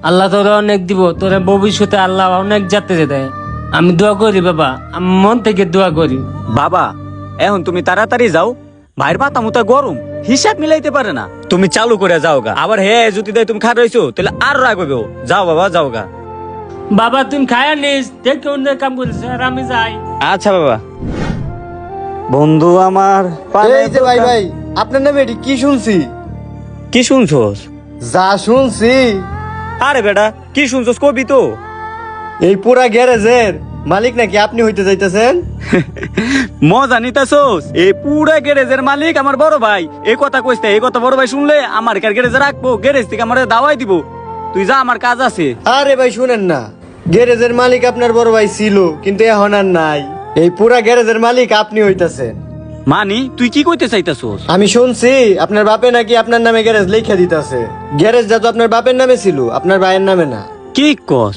আল্লাহ তোরে অনেক দিব, তোরে ভবিষ্যতে আল্লাহ অনেক যাত্রী দেয়। আমি দোয়া করি বাবা, আমি মন থেকে দোয়া করি। বাবা এখন তুমি তাড়াতাড়ি যাও, ভাইয়ের মাথা মুতা গরম, হিসাব মিলাইতে পারে না। তুমি চালু করে যাও গা, আবার হে যদি দেয় তুমি খাট হইছো তাহলে আর রাগ হইবে। যাও বাবা যাও গা। বাবা তুমি খায়া নিস, দেখে অন্য কাম করিস আর আমি যাই। আচ্ছা বাবা। বন্ধু আমার এই যে ভাই ভাই, আপনার নামে এটি কি শুনছি? কি শুনছস? যা শুনছি, আরে বেটা কি শুনছস কবি তো। এই পুরা গ্যারেজের মালিক নাকি আপনি হইতে যাইতেছেন। মজা নিতেছস? এই পুরা গ্যারেজের মালিক আমার বড় ভাই। এই কথা কইতে, এই কথা বড় ভাই শুনলে আমার কার গ্যারেজে রাখবো, গ্যারেজ থেকে আমার দাওয়াই দিব। তুই যা, আমার কাজ আছে। আরে ভাই শুনেন না, গ্যারেজের মালিক আপনার বড় ভাই ছিল, কিন্তু এখন আর নাই। এই পুরা গ্যারেজের মালিক আপনি হইতাছেন। মানি তুই কি কইতে চাইতাছস? আমি শুনছি আপনার বাপে নাকি আপনার নামে গ্যারেজ লিখে দিতেছে। গ্যারেজ যা তো আপনার বাপের নামে ছিল, আপনার ভাইয়ের নামে না। কি কস?